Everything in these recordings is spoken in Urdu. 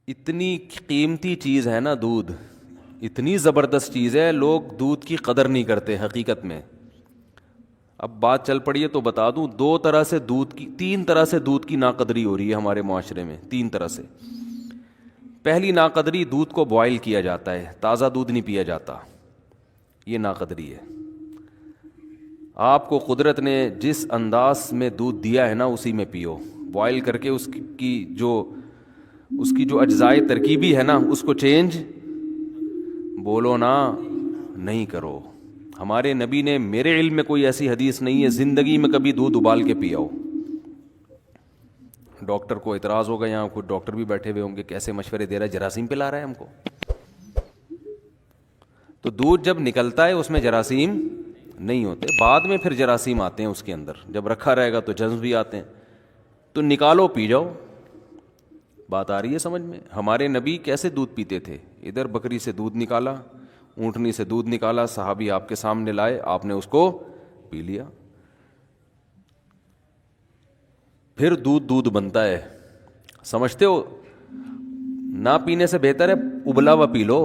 اتنی قیمتی چیز ہے نا دودھ، اتنی زبردست چیز ہے، لوگ دودھ کی قدر نہیں کرتے حقیقت میں۔ اب بات چل پڑی ہے تو بتا دوں، تین طرح سے دودھ کی ناقدری ہو رہی ہے ہمارے معاشرے میں، تین طرح سے۔ پہلی ناقدری، دودھ کو بوائل کیا جاتا ہے، تازہ دودھ نہیں پیا جاتا، یہ ناقدری ہے۔ آپ کو قدرت نے جس انداز میں دودھ دیا ہے نا اسی میں پیو، بوائل کر کے اس کی جو اجزائے ترکیبی ہے نا اس کو چینج بولو نا نہیں کرو۔ ہمارے نبی نے، میرے علم میں کوئی ایسی حدیث نہیں ہے زندگی میں کبھی دودھ ابال کے پیا ہو۔ ڈاکٹر کو اعتراض ہوگا، یہاں کوئی ڈاکٹر بھی بیٹھے ہوئے ہوں گے، کیسے مشورے دے رہا ہے، جراثیم پلا رہا ہے ہم کو۔ تو دودھ جب نکلتا ہے اس میں جراثیم نہیں ہوتے، بعد میں پھر جراثیم آتے ہیں اس کے اندر، جب رکھا رہے گا تو جرم بھی آتے ہیں، تو نکالو پی جاؤ۔ بات آ رہی ہے سمجھ میں؟ ہمارے نبی کیسے دودھ پیتے تھے؟ ادھر بکری سے دودھ نکالا، اونٹنی سے دودھ نکالا، صحابی آپ کے سامنے لائے، آپ نے اس کو پی لیا۔ پھر دودھ بنتا ہے، سمجھتے ہو؟ نہ پینے سے بہتر ہے ابلا ہوا پی لو۔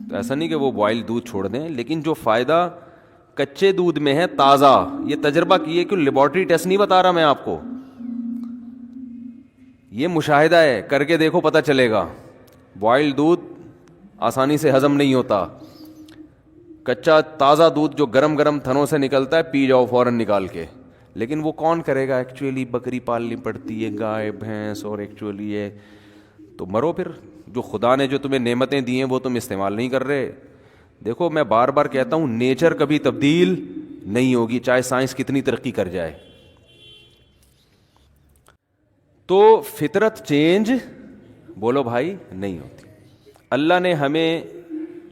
تو ایسا نہیں کہ وہ بوائل دودھ چھوڑ دیں، لیکن جو فائدہ کچے دودھ میں ہے تازہ، یہ تجربہ کیے کہ لیبارٹری ٹیسٹ نہیں بتا رہا میں آپ کو، یہ مشاہدہ ہے، کر کے دیکھو پتہ چلے گا۔ بوائل دودھ آسانی سے ہضم نہیں ہوتا، کچا تازہ دودھ جو گرم گرم تھنوں سے نکلتا ہے پی جاؤ فوراً نکال کے۔ لیکن وہ کون کرے گا؟ ایکچولی بکری پالنی پڑتی ہے، گائے بھینس، اور ایکچولی یہ تو مرو پھر۔ جو خدا نے جو تمہیں نعمتیں دی ہیں وہ تم استعمال نہیں کر رہے۔ دیکھو میں بار بار کہتا ہوں، نیچر کبھی تبدیل نہیں ہوگی چاہے سائنس کتنی ترقی کر جائے۔ تو فطرت چینج بولو بھائی نہیں ہوتی۔ اللہ نے ہمیں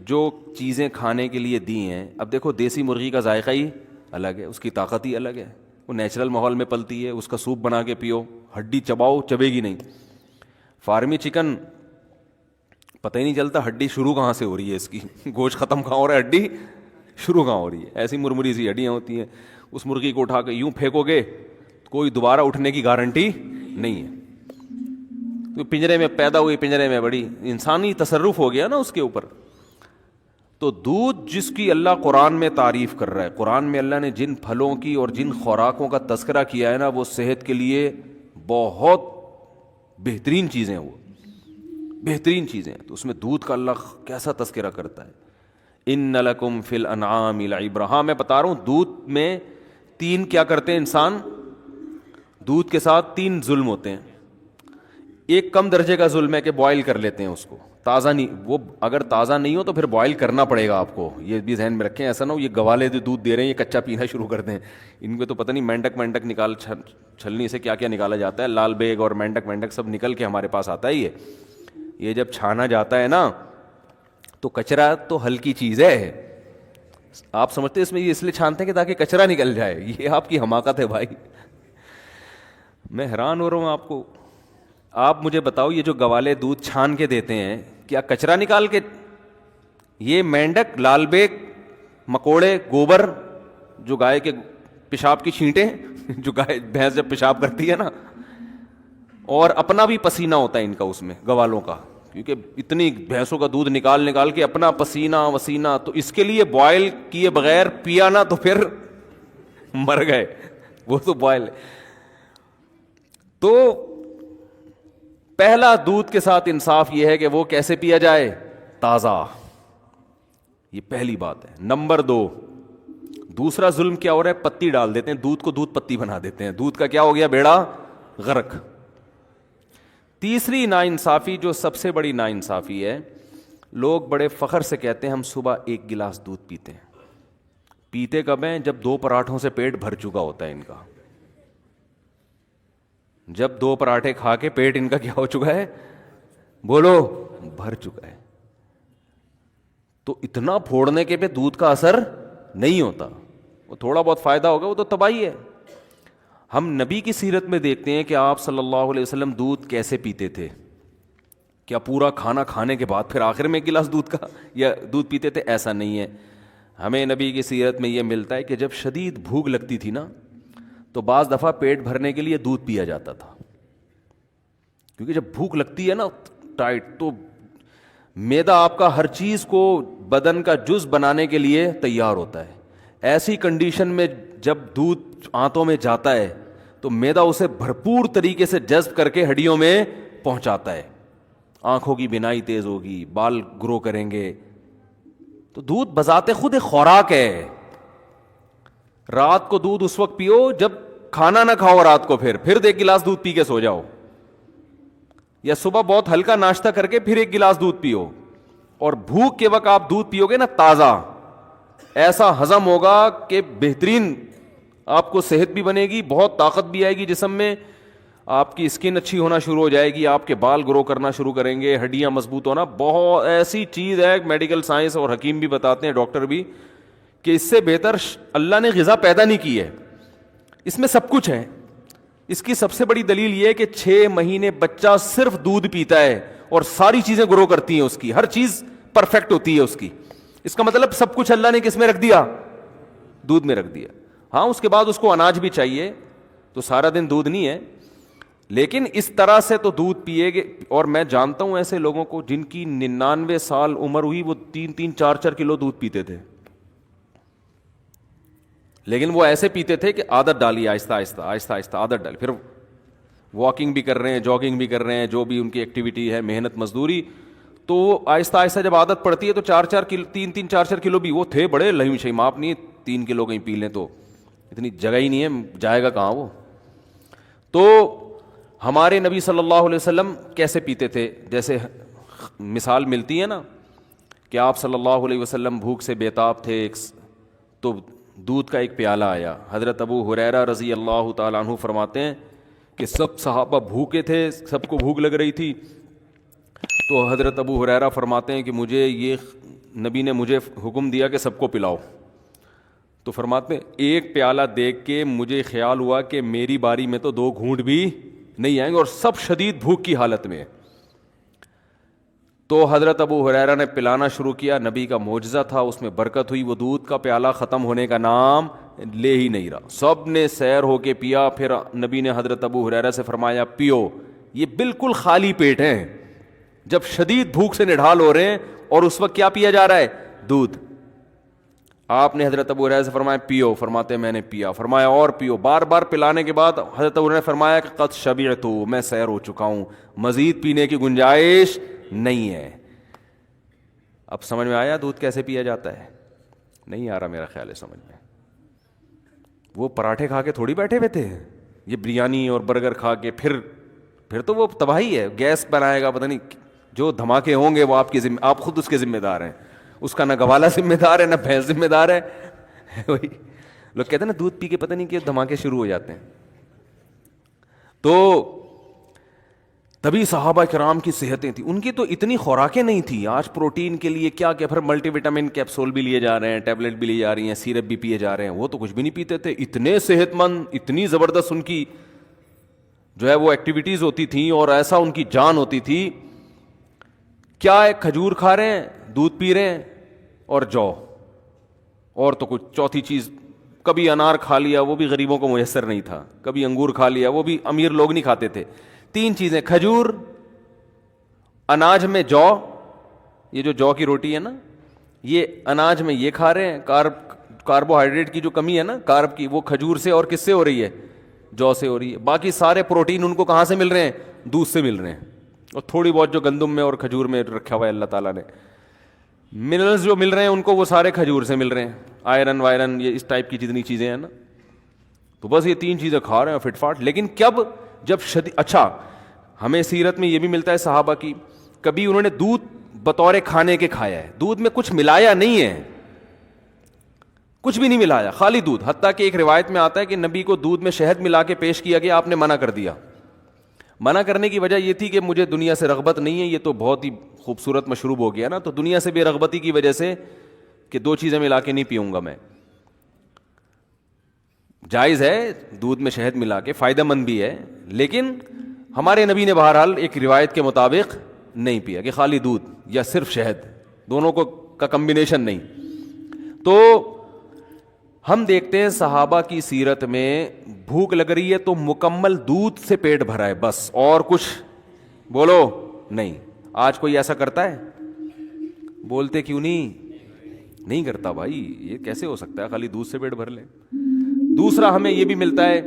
جو چیزیں کھانے کے لیے دی ہیں، اب دیکھو دیسی مرغی کا ذائقہ ہی الگ ہے، اس کی طاقت ہی الگ ہے، وہ نیچرل ماحول میں پلتی ہے، اس کا سوپ بنا کے پیو، ہڈی چباؤ چبے گی نہیں۔ فارمی چکن پتہ ہی نہیں چلتا ہڈی شروع کہاں سے ہو رہی ہے، اس کی گوشت ختم کہاں ہو رہا ہے، ہڈی شروع کہاں ہو رہی ہے۔ ایسی مرمری سی ہڈیاں ہوتی ہیں، اس مرغی کو اٹھا کے یوں پھینکو گے کوئی دوبارہ اٹھنے کی گارنٹی نہیں ہے۔ تو پنجرے میں پیدا ہوئی، پنجرے میں بڑی، انسانی تصرف ہو گیا نا اس کے اوپر۔ تو دودھ جس کی اللہ قرآن میں تعریف کر رہا ہے، قرآن میں اللہ نے جن پھلوں کی اور جن خوراکوں کا تذکرہ کیا ہے نا، وہ صحت کے لیے بہت بہترین چیزیں، وہ بہترین چیزیں ہیں۔ تو اس میں دودھ کا اللہ کیسا تذکرہ کرتا ہے، ان لکم فی الانعام لعبرہ۔ ہاں میں بتا رہا ہوں، دودھ میں تین کیا کرتے ہیں انسان، دودھ کے ساتھ تین ظلم ہوتے ہیں۔ ایک کم درجے کا ظلم ہے کہ بوائل کر لیتے ہیں اس کو، تازہ نہیں، وہ اگر تازہ نہیں ہو تو پھر بوائل کرنا پڑے گا آپ کو، یہ بھی ذہن میں رکھیں۔ ایسا نہ ہو یہ گوالے جو دودھ دے رہے ہیں یہ کچا پینا شروع کر دیں، ان کو تو پتہ نہیں مینڈک نکال چھلنی سے کیا کیا نکالا جاتا ہے، لال بیگ اور مینڈک سب نکل کے ہمارے پاس آتا ہے۔ یہ جب چھانا جاتا ہے نا تو کچرا تو ہلکی چیز ہے، آپ سمجھتے اس میں یہ اس لیے چھانتے ہیں کہ تاکہ کچرا نکل جائے، یہ آپ کی حماقت ہے بھائی۔ میں حیران ہو رہا ہوں آپ کو، آپ مجھے بتاؤ یہ جو گوالے دودھ چھان کے دیتے ہیں کیا کچرا نکال کے؟ یہ مینڈک، لال بیگ، مکوڑے، گوبر، جو گائے کے پیشاب کی چھینٹیں جو گائے بھینس جب پیشاب کرتی ہے نا، اور اپنا بھی پسینہ ہوتا ہے ان کا اس میں، گوالوں کا، کیونکہ اتنی بھینسوں کا دودھ نکال کے اپنا پسینہ وسینہ، تو اس کے لیے بوائل کیے بغیر پیا نا تو پھر مر گئے، وہ تو بوائل۔ تو پہلا دودھ کے ساتھ انصاف یہ ہے کہ وہ کیسے پیا جائے، تازہ، یہ پہلی بات ہے۔ نمبر 2، دوسرا ظلم کیا ہو رہا ہے، پتی ڈال دیتے ہیں دودھ کو، دودھ پتی بنا دیتے ہیں، دودھ کا کیا ہو گیا، بیڑا غرق۔ تیسری ناانصافی، جو سب سے بڑی ناانصافی ہے، لوگ بڑے فخر سے کہتے ہیں ہم صبح 1 گلاس دودھ پیتے ہیں۔ پیتے کب ہیں؟ جب 2 پراٹھوں سے پیٹ بھر چکا ہوتا ہے ان کا، جب 2 پراٹھے کھا کے پیٹ ان کا کیا ہو چکا ہے، بولو، بھر چکا ہے۔ تو اتنا پھوڑنے کے پہ دودھ کا اثر نہیں ہوتا، وہ تھوڑا بہت فائدہ ہوگا وہ تو تباہی ہے۔ ہم نبی کی سیرت میں دیکھتے ہیں کہ آپ صلی اللہ علیہ وسلم دودھ کیسے پیتے تھے، کیا پورا کھانا کھانے کے بعد پھر آخر میں 1 گلاس دودھ کا یا دودھ پیتے تھے؟ ایسا نہیں ہے۔ ہمیں نبی کی سیرت میں یہ ملتا ہے کہ جب شدید بھوک لگتی تھی نا تو بعض دفعہ پیٹ بھرنے کے لیے دودھ پیا جاتا تھا، کیونکہ جب بھوک لگتی ہے نا ٹائٹ. تو میدا آپ کا ہر چیز کو بدن کا جز بنانے کے لیے تیار ہوتا ہے. ایسی کنڈیشن میں جب دودھ آنتوں میں جاتا ہے تو میدا اسے بھرپور طریقے سے جذب کر کے ہڈیوں میں پہنچاتا ہے. آنکھوں کی بینائی تیز ہوگی, بال گرو کریں گے. تو دودھ بذات خود ایک خوراک ہے. رات کو دودھ اس وقت پیو جب کھانا نہ کھاؤ, رات کو پھر ایک گلاس دودھ پی کے سو جاؤ, یا صبح بہت ہلکا ناشتہ کر کے پھر ایک گلاس دودھ پیو. اور بھوک کے وقت آپ دودھ پیو گے نا تازہ, ایسا ہضم ہوگا کہ بہترین آپ کو صحت بھی بنے گی, بہت طاقت بھی آئے گی جسم میں, آپ کی اسکن اچھی ہونا شروع ہو جائے گی, آپ کے بال گرو کرنا شروع کریں گے, ہڈیاں مضبوط ہونا. بہت ایسی چیز ہے, میڈیکل سائنس اور حکیم بھی بتاتے ہیں, ڈاکٹر بھی, کہ اس سے بہتر اللہ نے غذا پیدا نہیں کی ہے. اس میں سب کچھ ہے. اس کی سب سے بڑی دلیل یہ ہے کہ 6 مہینے بچہ صرف دودھ پیتا ہے اور ساری چیزیں گرو کرتی ہیں, اس کی ہر چیز پرفیکٹ ہوتی ہے اس کی. اس کا مطلب سب کچھ اللہ نے کس میں رکھ دیا؟ دودھ میں رکھ دیا. ہاں اس کے بعد اس کو اناج بھی چاہیے, تو سارا دن دودھ نہیں ہے, لیکن اس طرح سے تو دودھ پیے گے. اور میں جانتا ہوں ایسے لوگوں کو جن کی 99 سال عمر ہوئی, وہ 3-3 4-4 کلو دودھ پیتے تھے, لیکن وہ ایسے پیتے تھے کہ عادت ڈالی, آہستہ آہستہ آہستہ آہستہ عادت ڈالی. پھر واکنگ بھی کر رہے ہیں, جاگنگ بھی کر رہے ہیں, جو بھی ان کی ایکٹیویٹی ہے, محنت مزدوری, تو آہستہ آہستہ جب عادت پڑتی ہے تو 3-3 4-4 کلو بھی. وہ تھے بڑے لہیم شہیم, آپ نہیں 3 کلو کہیں پی لیں تو اتنی جگہ ہی نہیں ہے, جائے گا کہاں وہ. تو ہمارے نبی صلی اللہ علیہ وسلم کیسے پیتے تھے؟ جیسے مثال ملتی ہے نا کہ آپ صلی اللہ علیہ وسلم بھوک سے بیتاب تھے, تو دودھ کا ایک پیالہ آیا. حضرت ابو ہریرہ رضی اللہ تعالیٰ عنہ فرماتے ہیں کہ سب صحابہ بھوکے تھے, سب کو بھوک لگ رہی تھی. تو حضرت ابو ہریرہ فرماتے ہیں کہ نبی نے مجھے حکم دیا کہ سب کو پلاؤ. تو فرماتے ہیں ایک پیالہ دیکھ کے مجھے خیال ہوا کہ میری باری میں تو 2 گھونٹ بھی نہیں آئیں گے, اور سب شدید بھوک کی حالت میں. تو حضرت ابو ہریرہ نے پلانا شروع کیا. نبی کا معجزہ تھا, اس میں برکت ہوئی. وہ دودھ کا پیالہ ختم ہونے کا نام لے ہی نہیں رہا. سب نے سیر ہو کے پیا. پھر نبی نے حضرت ابو ہریرہ سے فرمایا پیو. یہ بالکل خالی پیٹ ہیں, جب شدید بھوک سے نڈھال ہو رہے ہیں, اور اس وقت کیا پیا جا رہا ہے؟ دودھ. آپ نے حضرت ابو ہریرہ سے فرمایا پیو. فرماتے میں نے پیا. فرمایا اور پیو. بار بار پلانے کے بعد حضرت ابو ہریرہ نے فرمایا کہ قد شبعت, میں سیر ہو چکا ہوں, مزید پینے کی گنجائش نہیں ہے. اب سمجھ میں آیا دودھ کیسے پیا جاتا ہے؟ نہیں آ رہا میرا خیال ہے سمجھ میں. وہ پراٹھے کھا کے تھوڑی بیٹھے ہوئے تھے, یہ بریانی اور برگر کھا کے پھر تو وہ تباہی ہے. گیس بنائے گا, پتہ نہیں جو دھماکے ہوں گے وہ آپ خود اس کے ذمہ دار ہیں. اس کا نہ گوالا ذمہ دار ہے, نہ بھینس ذمہ دار ہے. وہی لوگ کہتے ہیں نا دودھ پی کے پتہ نہیں کہ دھماکے شروع ہو جاتے ہیں. تو تبھی صحابہ کرام کی صحتیں تھیں. ان کی تو اتنی خوراکیں نہیں تھیں. آج پروٹین کے لیے کیا پھر ملٹی وٹامن کیپسول بھی لیے جا رہے ہیں, ٹیبلٹ بھی لی جا رہی ہیں, سیرپ بھی پیے جا رہے ہیں. وہ تو کچھ بھی نہیں پیتے تھے. اتنے صحت مند, اتنی زبردست ان کی جو ہے وہ ایکٹیویٹیز ہوتی تھیں, اور ایسا ان کی جان ہوتی تھی. کیا ہے, کھجور کھا رہے ہیں, دودھ پی رہے ہیں, اور جو, اور تو کچھ چوتھی چیز. کبھی انار کھا لیا, وہ بھی غریبوں کو میسر نہیں تھا. کبھی انگور کھا لیا, وہ بھی امیر لوگ نہیں کھاتے تھے. 3 چیزیں, کھجور, اناج میں جو, یہ جو کی روٹی ہے نا, یہ اناج میں یہ کھا رہے ہیں. کاربوہائیڈریٹ کی جو کمی ہے نا, کارب کی, وہ کھجور سے اور کس سے ہو رہی ہے؟ جو سے ہو رہی ہے. باقی سارے پروٹین ان کو کہاں سے مل رہے ہیں؟ دودھ سے مل رہے ہیں. اور تھوڑی بہت جو گندم میں اور کھجور میں رکھا ہوا ہے اللہ تعالیٰ نے, منرلز جو مل رہے ہیں ان کو وہ سارے کھجور سے مل رہے ہیں. آئرن وائرن, یہ اس ٹائپ کی جتنی چیزیں ہیں نا, تو بس یہ 3 چیزیں کھا رہے ہیں فٹ فاٹ. لیکن جب اچھا, ہمیں سیرت میں یہ بھی ملتا ہے صحابہ کی, کبھی انہوں نے دودھ بطور کھانے کے کھایا ہے. دودھ میں کچھ ملایا نہیں ہے, کچھ بھی نہیں ملایا, خالی دودھ. حتیٰ کہ ایک روایت میں آتا ہے کہ نبی کو دودھ میں شہد ملا کے پیش کیا گیا, آپ نے منع کر دیا. منع کرنے کی وجہ یہ تھی کہ مجھے دنیا سے رغبت نہیں ہے, یہ تو بہت ہی خوبصورت مشروب ہو گیا نا, تو دنیا سے بے رغبتی کی وجہ سے کہ 2 چیزیں ملا کے نہیں پیوں گا میں. جائز ہے دودھ میں شہد ملا کے, فائدہ مند بھی ہے, لیکن ہمارے نبی نے بہرحال ایک روایت کے مطابق نہیں پیا کہ خالی دودھ یا صرف شہد, دونوں کا کمبینیشن نہیں. تو ہم دیکھتے ہیں صحابہ کی سیرت میں بھوک لگ رہی ہے تو مکمل دودھ سے پیٹ بھرا ہے بس, اور کچھ بولو نہیں. آج کوئی ایسا کرتا ہے؟ بولتے کیوں نہیں کرتا بھائی، یہ کیسے ہو سکتا ہے، خالی دودھ سے پیٹ بھر لیں۔ دوسرا ہمیں یہ بھی ملتا ہے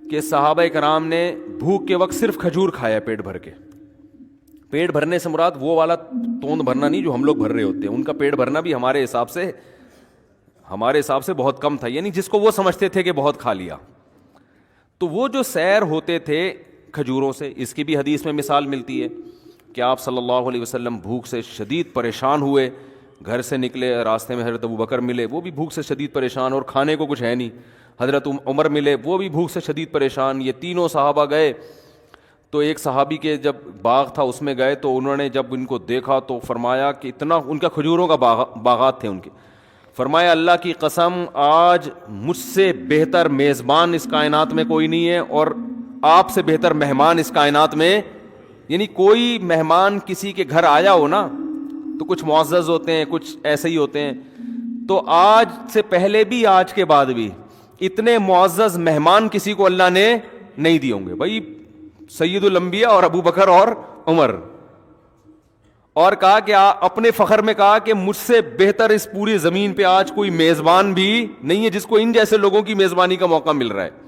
کہ صحابہ کرام نے بھوک کے وقت صرف کھجور کھایا پیٹ بھر کے۔ پیٹ بھرنے سے مراد وہ والا توند بھرنا نہیں جو ہم لوگ بھر رہے ہوتے ہیں، ان کا پیٹ بھرنا بھی ہمارے حساب سے بہت کم تھا، یعنی جس کو وہ سمجھتے تھے کہ بہت کھا لیا۔ تو وہ جو سیر ہوتے تھے کھجوروں سے، اس کی بھی حدیث میں مثال ملتی ہے کہ آپ صلی اللہ علیہ وسلم بھوک سے شدید پریشان ہوئے، گھر سے نکلے، راستے میں حضرت ابوبکر ملے، وہ بھی بھوک سے شدید پریشان اور کھانے کو کچھ ہے نہیں، حضرت عمر ملے، وہ بھی بھوک سے شدید پریشان، یہ تینوں صحابہ گئے۔ تو ایک صحابی کے جب باغ تھا اس میں گئے تو انہوں نے جب ان کو دیکھا تو فرمایا کہ اتنا، ان کا کھجوروں کا باغات تھے ان کے، فرمایا اللہ کی قسم آج مجھ سے بہتر میزبان اس کائنات میں کوئی نہیں ہے، اور آپ سے بہتر مہمان اس کائنات میں، یعنی کوئی مہمان کسی کے گھر آیا ہو نا تو کچھ معزز ہوتے ہیں، کچھ ایسے ہی ہوتے ہیں، تو آج سے پہلے بھی آج کے بعد بھی اتنے معزز مہمان کسی کو اللہ نے نہیں دیے ہوں گے بھائی، سید الانبیاء اور ابو بکر اور عمر، اور کہا کہ اپنے فخر میں کہا کہ مجھ سے بہتر اس پوری زمین پہ آج کوئی میزبان بھی نہیں ہے جس کو ان جیسے لوگوں کی میزبانی کا موقع مل رہا ہے۔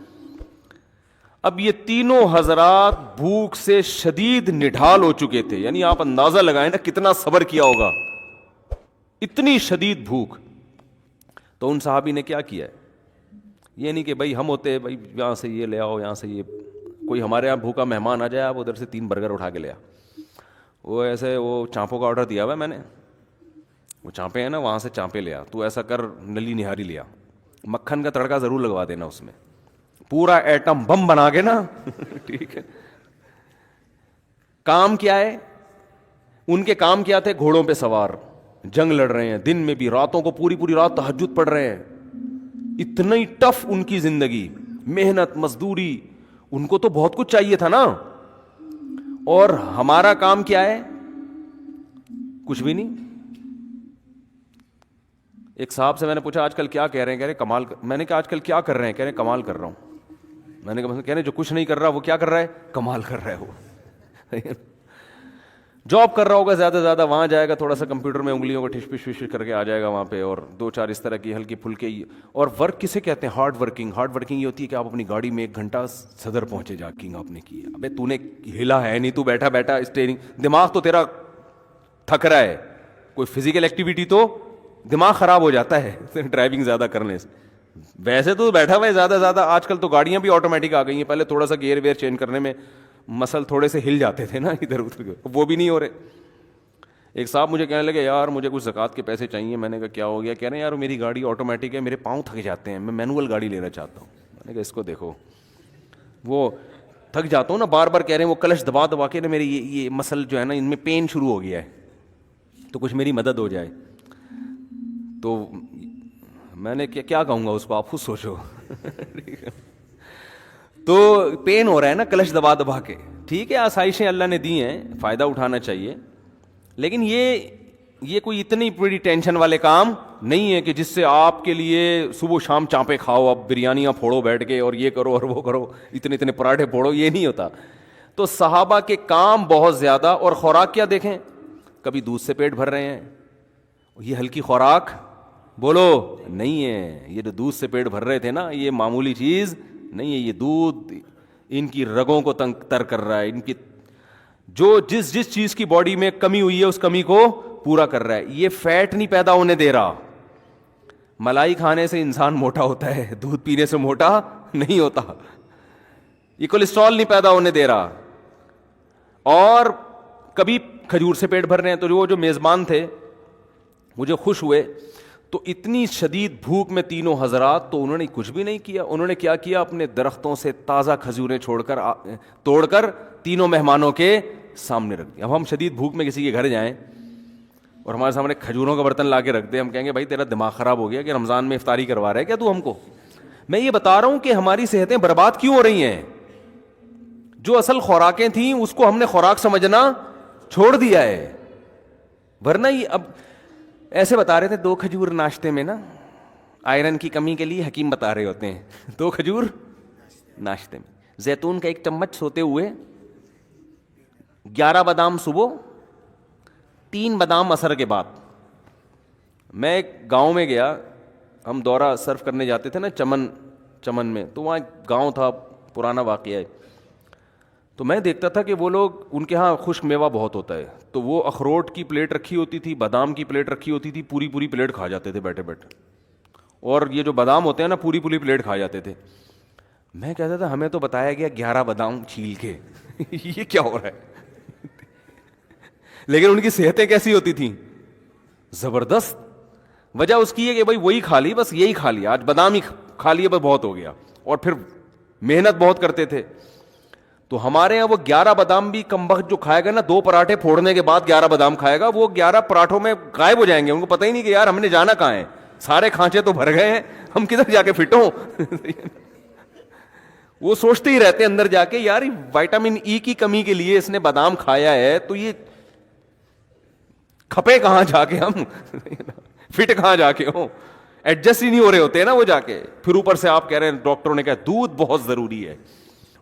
اب یہ تینوں حضرات بھوک سے شدید نڈھال ہو چکے تھے، یعنی آپ اندازہ لگائیں نا کتنا صبر کیا ہوگا، اتنی شدید بھوک۔ تو ان صحابی نے کیا کیا ہے، یہ نہیں کہ بھائی ہم ہوتے بھائی یہاں سے یہ لے آؤ، یہاں سے یہ، کوئی ہمارے یہاں بھوکا مہمان آ جائے آپ ادھر سے 3 برگر اٹھا کے لے آ، وہ ایسے وہ چانپوں کا آرڈر دیا ہوا ہے میں نے، وہ چانپے ہیں نا وہاں سے چانپے لے آ، تو ایسا کر نلی نہاری لیا، مکھن کا تڑکا ضرور لگوا دینا اس میں، پورا ایٹم بم بنا کے نا ٹھیک ہے۔ کام کیا ہے ان کے، کام کیا تھے، گھوڑوں پہ سوار جنگ لڑ رہے ہیں، دن میں بھی، راتوں کو پوری رات تہجد پڑھ رہے ہیں، اتنی ٹف ان کی زندگی، محنت مزدوری، ان کو تو بہت کچھ چاہیے تھا نا، اور ہمارا کام کیا ہے، کچھ بھی نہیں۔ ایک صاحب سے میں نے پوچھا آج کل کیا کہہ رہے ہیں، کہہ رہے کمال میں نے کہا آج کل کیا کر رہے ہیں، کہہ رہے کمال کر رہا ہوں۔ میں نے کہا کہہ رہے جو کچھ نہیں کر رہا وہ کیا کر رہا ہے، کمال کر رہا ہے وہ جاب کر رہا ہوگا زیادہ سے زیادہ، وہاں جائے گا تھوڑا سا کمپیوٹر میں انگلیوں کو ٹھش پش کر کے آ جائے گا وہاں پہ، اور 2-4 اس طرح کی ہلکی پھلکے۔ اور ورک کسے کہتے ہیں، ہارڈ ورکنگ یہ ہوتی ہے کہ آپ اپنی گاڑی میں 1 گھنٹہ صدر پہنچے جا کے آپ نے کیا، ابے تو نے ہلا ہے نہیں، تو بیٹھا اسٹیئرنگ، دماغ تو تیرا تھک رہا ہے، کوئی فزیکل ایکٹیویٹی تو دماغ خراب ہو جاتا ہے ڈرائیونگ زیادہ کرنے سے، ویسے تو بیٹھا ہوا ہے زیادہ سے زیادہ۔ آج کل تو گاڑیاں بھی آٹومیٹک آ گئی ہیں، پہلے تھوڑا سا گیئر ویئر چینج کرنے میں مسل تھوڑے سے ہل جاتے تھے نا ادھر ادھر کے، وہ بھی نہیں ہو رہے۔ ایک صاحب مجھے کہنے لگے یار مجھے کچھ زکوٰۃ کے پیسے چاہیے، میں نے کہا کیا ہو گیا، کہہ رہے ہیں یار میری گاڑی آٹومیٹک ہے، میرے پاؤں تھک جاتے ہیں، میں مینول گاڑی لینا چاہتا ہوں۔ میں نے کہا اس کو دیکھو، وہ تھک جاتا ہوں نا بار بار، کہہ رہے ہیں وہ کلچ دبا کے نا میری یہ مسل جو ہے نا ان میں پین شروع ہو گیا ہے، تو کچھ میری مدد ہو جائے۔ تو میں نے کیا کہوں گا اس کو، آپ خود سوچو تو پین ہو رہا ہے نا کلچ دبا کے، ٹھیک ہے آسائشیں اللہ نے دی ہیں، فائدہ اٹھانا چاہیے، لیکن یہ کوئی اتنی بڑی ٹینشن والے کام نہیں ہے کہ جس سے آپ کے لیے صبح شام چانپے کھاؤ، اب بریانیاں پھوڑو بیٹھ کے، اور یہ کرو اور وہ کرو، اتنے پراٹھے پھوڑو، یہ نہیں ہوتا۔ تو صحابہ کے کام بہت زیادہ، اور خوراک کیا دیکھیں، کبھی دودھ سے پیٹ بھر رہے ہیں، یہ ہلکی خوراک بولو نہیں ہے، یہ جو دودھ سے پیٹ بھر رہے تھے نا یہ معمولی چیز نہیں ہے، یہ دودھ ان کی رگوں کو تر کر رہا ہے، ان کی جو جس چیز کی باڈی میں کمی ہوئی ہے اس کمی کو پورا کر رہا ہے، یہ فیٹ نہیں پیدا ہونے دے رہا۔ ملائی کھانے سے انسان موٹا ہوتا ہے، دودھ پینے سے موٹا نہیں ہوتا، یہ کولیسٹرول نہیں پیدا ہونے دے رہا۔ اور کبھی کھجور سے پیٹ بھر رہے ہیں، تو وہ جو میزبان تھے مجھے خوش ہوئے، تو اتنی شدید بھوک میں تینوں حضرات، تو انہوں نے کچھ بھی نہیں کیا، انہوں نے کیا کیا، اپنے درختوں سے تازہ کھجوریں توڑ کر تینوں مہمانوں کے سامنے رکھ دیا۔ اب ہم شدید بھوک میں کسی کے گھر جائیں اور ہمارے سامنے کھجوروں کا برتن لا کے رکھ دیں، ہم کہیں گے بھائی تیرا دماغ خراب ہو گیا کہ رمضان میں افطاری کروا رہا ہے کیا تو ہم کو؟ میں یہ بتا رہا ہوں کہ ہماری صحتیں برباد کیوں ہو رہی ہیں، جو اصل خوراکیں تھیں اس کو ہم نے خوراک سمجھنا چھوڑ دیا ہے۔ ورنہ یہ اب ایسے بتا رہے تھے 2 کھجور ناشتے میں نا، آئرن کی کمی کے لیے حکیم بتا رہے ہوتے ہیں 2 کھجور ناشتے میں، زیتون کا 1 چمچ سوتے ہوئے، 11 بادام صبح 3 بادام عصر کے بعد. میں ایک گاؤں میں گیا, ہم دورہ سرف کرنے جاتے تھے نا چمن میں, تو وہاں ایک گاؤں تھا, پرانا واقعہ ہے. تو میں دیکھتا تھا کہ وہ لوگ, ان کے ہاں خشک میوہ بہت ہوتا ہے, تو وہ اخروٹ کی پلیٹ رکھی ہوتی تھی, بادام کی پلیٹ رکھی ہوتی تھی, پوری پوری پلیٹ کھا جاتے تھے بیٹھے بیٹھے. اور یہ جو بادام ہوتے ہیں نا, پوری پوری پلیٹ کھا جاتے تھے. میں کہتا تھا ہمیں تو بتایا گیا 11 بادام چھیل کے, یہ کیا ہو رہا ہے؟ لیکن ان کی صحتیں کیسی ہوتی تھیں؟ زبردست. وجہ اس کی ہے کہ بھائی وہی کھا لی, بس یہی کھا لیا, آج بادام ہی کھا لیے, بس بہت ہو گیا. اور پھر محنت بہت کرتے تھے. تو ہمارے یہاں وہ 11 بادام بھی کم وقت جو کھائے گا نا, 2 پراٹھے پھوڑنے کے بعد 11 بادام کھائے گا, وہ 11 پراٹھوں میں غائب ہو جائیں گے. ان کو پتہ ہی نہیں کہ یار ہم نے جانا کہاں ہے, سارے کھانچے تو بھر گئے ہیں, ہم کدھر جا کے فٹ ہوں. وہ سوچتے ہی رہتے اندر جا کے, یار وائٹامن ای کی کمی کے لیے اس نے بادام کھایا ہے, تو یہ کھپے کہاں جا کے ہم, فٹ کہاں جا کے ہوں, ایڈجسٹ ہی نہیں ہو رہے ہوتے ہیں نا وہ جا کے. پھر اوپر سے آپ کہہ رہے ہیں ڈاکٹروں نے کہا دودھ بہت ضروری ہے.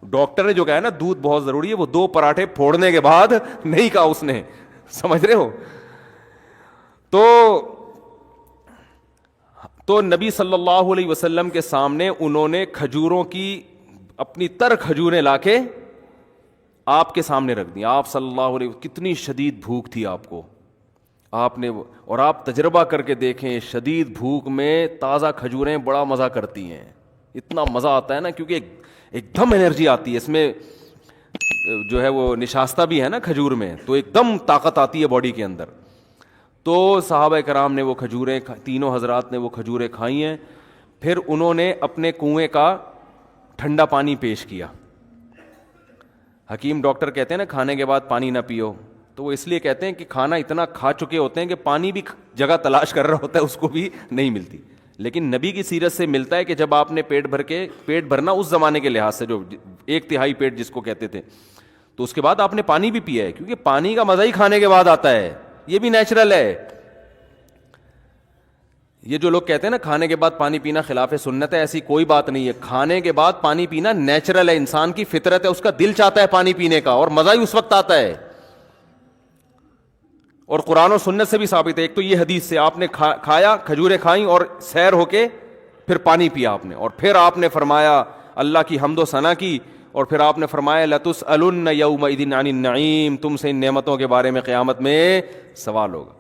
ڈاکٹر نے جو کہا ہے نا دودھ بہت ضروری ہے, وہ 2 پراٹھے پھوڑنے کے بعد نہیں کہا اس نے, سمجھ رہے ہو. تو نبی صلی اللہ علیہ وسلم کے سامنے انہوں نے کھجوروں کی, اپنی تر کھجوریں لا کے آپ کے سامنے رکھ دی. آپ صلی اللہ علیہ وسلم, کتنی شدید بھوک تھی آپ کو, آپ نے, اور آپ تجربہ کر کے دیکھیں, شدید بھوک میں تازہ کھجوریں بڑا مزہ کرتی ہیں. اتنا مزہ آتا ہے نا, کیونکہ ایک دم انرجی آتی ہے اس میں, جو ہے وہ نشاستہ بھی ہے نا کھجور میں, تو ایک دم طاقت آتی ہے باڈی کے اندر. تو صحابہ کرام نے وہ کھجوریں, تینوں حضرات نے وہ کھجوریں کھائی ہیں. پھر انہوں نے اپنے کنویں کا ٹھنڈا پانی پیش کیا. حکیم ڈاکٹر کہتے ہیں نا کھانے کے بعد پانی نہ پیو, تو وہ اس لیے کہتے ہیں کہ کھانا اتنا کھا چکے ہوتے ہیں کہ پانی بھی جگہ تلاش کر رہا ہوتا ہے, اس کو بھی نہیں ملتی. لیکن نبی کی سیرت سے ملتا ہے کہ جب آپ نے پیٹ بھرنا اس زمانے کے لحاظ سے, جو 1/3 پیٹ جس کو کہتے تھے, تو اس کے بعد آپ نے پانی بھی پیا ہے, کیونکہ پانی کا مزہ ہی کھانے کے بعد آتا ہے, یہ بھی نیچرل ہے. یہ جو لوگ کہتے ہیں نا کھانے کے بعد پانی پینا خلاف سنت ہے, ایسی کوئی بات نہیں ہے. کھانے کے بعد پانی پینا نیچرل ہے, انسان کی فطرت ہے, اس کا دل چاہتا ہے پانی پینے کا, اور مزہ ہی اس وقت آتا ہے. اور قرآن و سنت سے بھی ثابت ہے. ایک تو یہ حدیث سے, آپ نے کھایا, کھجوریں کھائیں اور سیر ہو کے پھر پانی پیا آپ نے, اور پھر آپ نے فرمایا اللہ کی حمد و ثنا کی, اور پھر آپ نے فرمایا لَتُسْأَلُنَّ يَوْمَئِذٍ عَنِ النَّعِيمِ, تم سے ان نعمتوں کے بارے میں قیامت میں سوال ہوگا.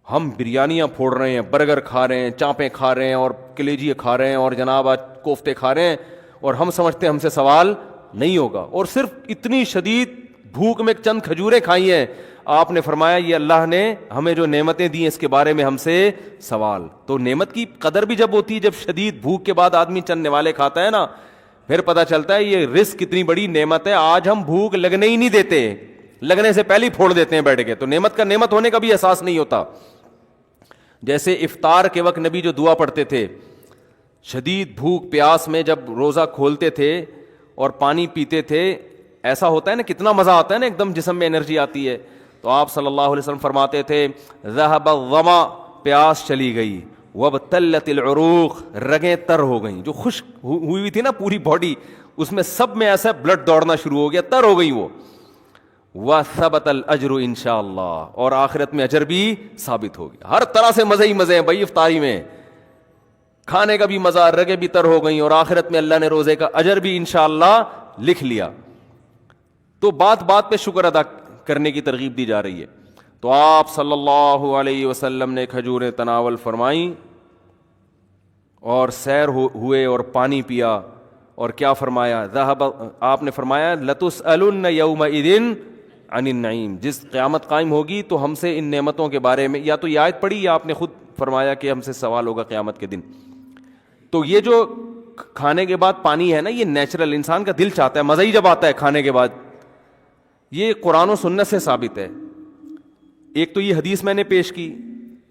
ہم بریانیاں پھوڑ رہے ہیں, برگر کھا رہے ہیں, چانپیں کھا رہے ہیں, اور کلیجی کھا رہے ہیں, اور جناب آج کوفتے کھا رہے ہیں, اور ہم سمجھتے ہیں ہم سے سوال نہیں ہوگا. اور صرف اتنی شدید بھوک میں چند کھجوریں کھائی ہیں, آپ نے فرمایا یہ اللہ نے ہمیں جو نعمتیں دی ہیں اس کے بارے میں ہم سے سوال. تو نعمت کی قدر بھی جب ہوتی ہے, جب شدید بھوک کے بعد آدمی چند نوالے کھاتا ہے نا, پھر پتہ چلتا ہے یہ رزق کتنی بڑی نعمت ہے. آج ہم بھوک لگنے ہی نہیں دیتے, لگنے سے پہلے ہی پھوڑ دیتے ہیں بیٹھ کے, تو نعمت کا نعمت ہونے کا بھی احساس نہیں ہوتا. جیسے افطار کے وقت نبی جو دعا پڑھتے تھے, شدید بھوک پیاس میں جب روزہ کھولتے تھے اور پانی پیتے تھے, ایسا ہوتا ہے نا, کتنا مزہ آتا ہے نا, ایک دم جسم میں انرجی آتی ہے. تو آپ صلی اللہ علیہ وسلم فرماتے تھے ذهب الظما, پیاس چلی گئی, وابتلت العروق, رگیں تر ہو گئیں, جو خشک ہوئی تھی نا پوری باڈی, اس میں سب میں ایسا بلڈ دوڑنا شروع ہو گیا, تر ہو گئی وہ. وثبت الاجر انشاءاللہ, اور آخرت میں اجر بھی ثابت ہو گیا. ہر طرح سے مزے ہی مزے ہیں بھائی افطاری میں, کھانے کا بھی مزہ, رگیں بھی تر ہو گئیں, اور آخرت میں اللہ نے روزے کا اجر بھی انشاءاللہ لکھ لیا. تو بات بات پہ شکر ادا کرنے کی ترغیب دی جا رہی ہے. تو آپ صلی اللہ علیہ وسلم نے کھجوریں تناول فرمائیں, اور سیر ہوئے اور پانی پیا, اور کیا فرمایا, آپ نے فرمایا لَتُسْأَلُنَّ يَوْمَئِذٍ عَنِ النَّعِيمِ, جس قیامت قائم ہوگی تو ہم سے ان نعمتوں کے بارے میں, یا تو یہ آیت پڑھی یا آپ نے خود فرمایا کہ ہم سے سوال ہوگا قیامت کے دن. تو یہ جو کھانے کے بعد پانی ہے نا, یہ نیچرل, انسان کا دل چاہتا ہے, مزہ ہی جب آتا ہے کھانے کے بعد. یہ قرآن و سنت سے ثابت ہے. ایک تو یہ حدیث میں نے پیش کی,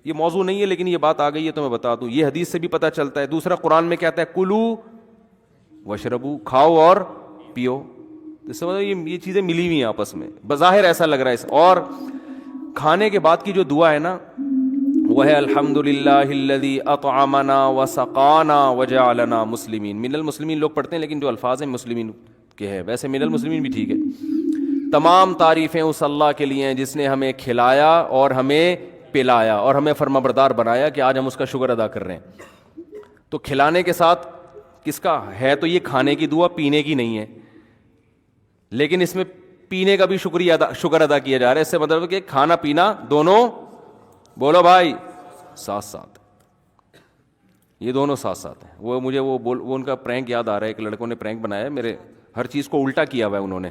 یہ موضوع نہیں ہے لیکن یہ بات آ گئی ہے تو میں بتا دوں, یہ حدیث سے بھی پتہ چلتا ہے. دوسرا قرآن میں کہتا ہے کلو وشربو, کھاؤ اور پیو. اس سے مطلب یہ چیزیں ملی ہوئی ہیں آپس میں, بظاہر ایسا لگ رہا ہے. اور کھانے کے بعد کی جو دعا ہے نا, وہ ہے الحمدللہ الذی اطعمنا وسقانا وجعلنا مسلمین. من المسلمین لوگ پڑھتے ہیں لیکن جو الفاظ ہیں مسلمین کے ہیں, ویسے من المسلمین بھی ٹھیک ہے. تمام تعریفیں اس اللہ کے لیے ہیں جس نے ہمیں کھلایا اور ہمیں پلایا اور ہمیں فرمانبردار بنایا کہ آج ہم اس کا شکر ادا کر رہے ہیں. تو کھلانے کے ساتھ کس کا ہے؟ تو یہ کھانے کی دعا پینے کی نہیں ہے, لیکن اس میں پینے کا بھی شکر ادا کیا جا رہا ہے. اس سے مطلب کہ کھانا پینا دونوں, بولو بھائی, ساتھ ساتھ, یہ دونوں ساتھ ساتھ ہیں. وہ مجھے وہ ان کا پرینک یاد آ رہا ہے, ایک لڑکوں نے پرینک بنایا ہے میرے, ہر چیز کو الٹا کیا ہوا ہے انہوں نے.